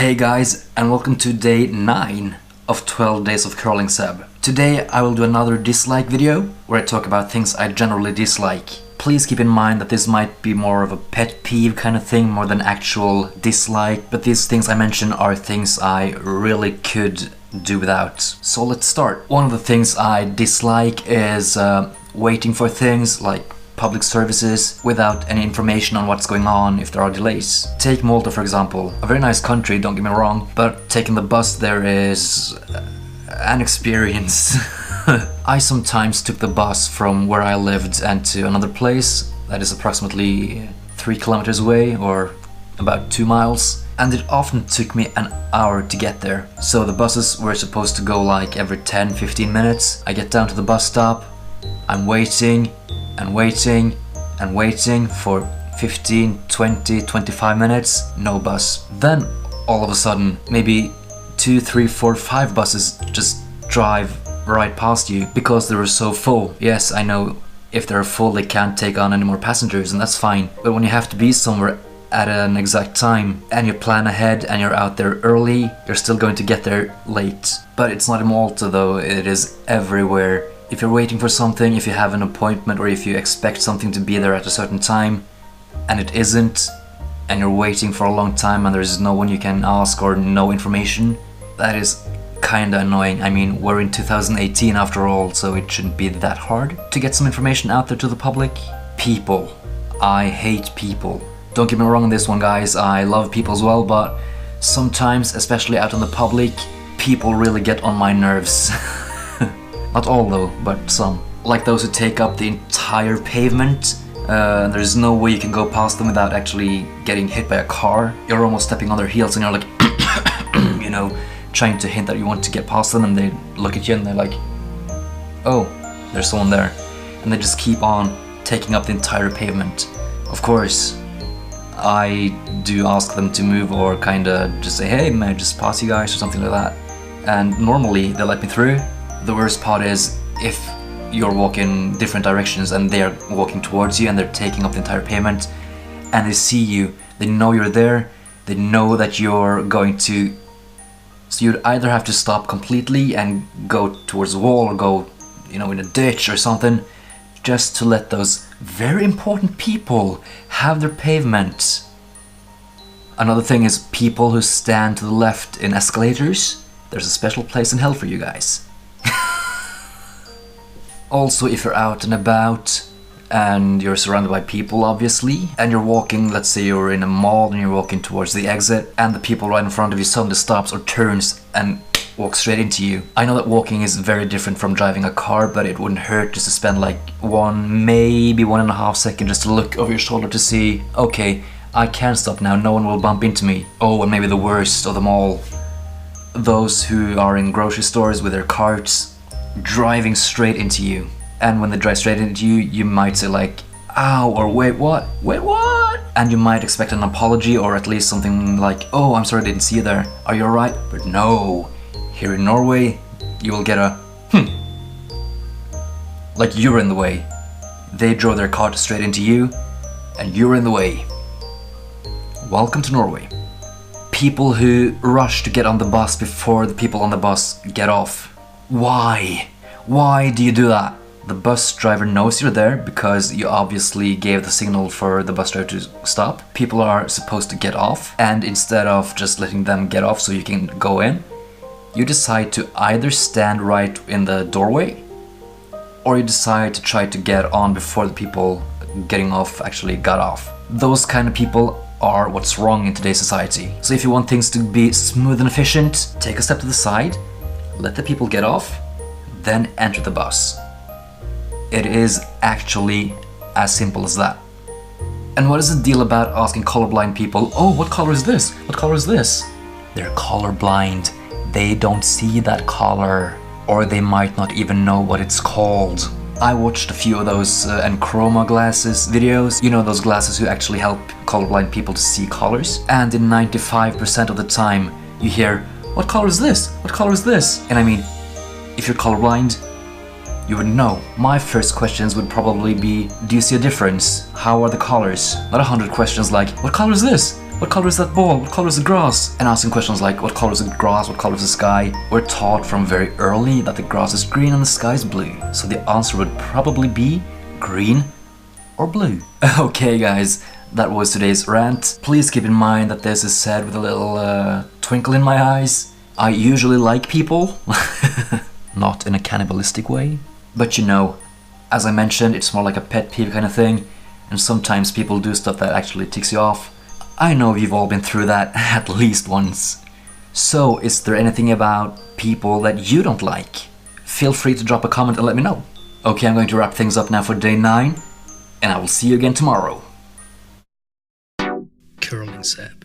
Hey guys, and welcome to day 9 of 12 days of Curlingseb. Today I will do another dislike video where I talk about things I generally dislike. Please keep in mind that this might be more of a pet peeve kind of thing more than actual dislike, but these things I mention are things I really could do without. So let's start. One of the things I dislike is waiting for things like public services without any information on what's going on if there are delays. Take Malta for example. A very nice country, don't get me wrong, but taking the bus there is an experience. I sometimes took the bus from where I lived and to another place that is approximately 3 kilometers away or about 2 miles, and it often took me an hour to get there. So the buses were supposed to go like every 10-15 minutes. I get down to the bus stop, I'm waiting and waiting and waiting for 15, 20, 25 minutes, no bus. Then all of a sudden maybe 2, 3, 4, 5 buses just drive right past you because they were so full. Yes, I know if they're full they can't take on any more passengers, and that's fine, but when you have to be somewhere at an exact time and you plan ahead and you're out there early, you're still going to get there late. But it's not in Malta though, it is everywhere. If you're waiting for something, if you have an appointment, or if you expect something to be there at a certain time and it isn't, and you're waiting for a long time and there's no one you can ask or no information, that is kinda annoying. I mean, we're in 2018 after all, so it shouldn't be that hard to get some information out there to the public. People. I hate people. Don't get me wrong on this one, guys, I love people as well, but sometimes, especially out in the public, people really get on my nerves. Not all though, but some. Like those who take up the entire pavement. There's no way you can go past them without actually getting hit by a car. You're almost stepping on their heels and you're like, you know, trying to hint that you want to get past them, and they look at you and they're like, oh, there's someone there. And they just keep on taking up the entire pavement. Of course, I do ask them to move or kinda just say, hey, may I just pass you guys or something like that. And normally they let me through. The worst part is if you're walking different directions and they're walking towards you and they're taking up the entire pavement and they see you, they know you're there, they know that you're going to, so you'd either have to stop completely and go towards the wall or go, you know, in a ditch or something, just to let those very important people have their pavement. Another thing is people who stand to the left in escalators. There's a special place in hell for you guys. Also, if you're out and about and you're surrounded by people obviously, and you're walking, let's say you're in a mall and you're walking towards the exit and the people right in front of you suddenly stops or turns and walks straight into you. I know that walking is very different from driving a car, but it wouldn't hurt just to spend like 1, maybe 1.5 seconds just to look over your shoulder to see, okay, I can stop now, no one will bump into me. Oh, and maybe the worst of them all, those who are in grocery stores with their carts driving straight into you. And when they drive straight into you, you might say like, ow, or wait what? Wait what? And you might expect an apology or at least something like, oh, I'm sorry I didn't see you there. Are you alright? But no, here in Norway, you will get a like you're in the way. They drove their cart straight into you and you're in the way. Welcome to Norway. People who rush to get on the bus before the people on the bus get off. Why? Why do you do that? The bus driver knows you're there because you obviously gave the signal for the bus driver to stop. People are supposed to get off, and instead of just letting them get off so you can go in, you decide to either stand right in the doorway or you decide to try to get on before the people getting off actually got off. Those kind of people are what's wrong in today's society. So if you want things to be smooth and efficient, take a step to the side, let the people get off, then enter the bus. It is actually as simple as that. And what is the deal about asking colorblind people, oh, what color is this? What color is this? They're colorblind. They don't see that color, or they might not even know what it's called. I watched a few of those Chroma glasses videos, you know, those glasses who actually help colorblind people to see colors. And in 95% of the time you hear, what color is this? What color is this? And I mean, if you're colorblind, you would know. My first questions would probably be, do you see a difference? How are the colors? Not 100 questions like, what color is this? What color is that ball? What color is the grass? And asking questions like, what color is the grass? What color is the sky? We're taught from very early that the grass is green and the sky is blue. So the answer would probably be green or blue. Okay guys, that was today's rant. Please keep in mind that this is said with a little twinkle in my eyes. I usually like people, not in a cannibalistic way. But you know, as I mentioned, it's more like a pet peeve kind of thing. And sometimes people do stuff that actually ticks you off. I know you've all been through that at least once. So, is there anything about people that you don't like? Feel free to drop a comment and let me know. Okay, I'm going to wrap things up now for day 9, and I will see you again tomorrow. Curlingseb.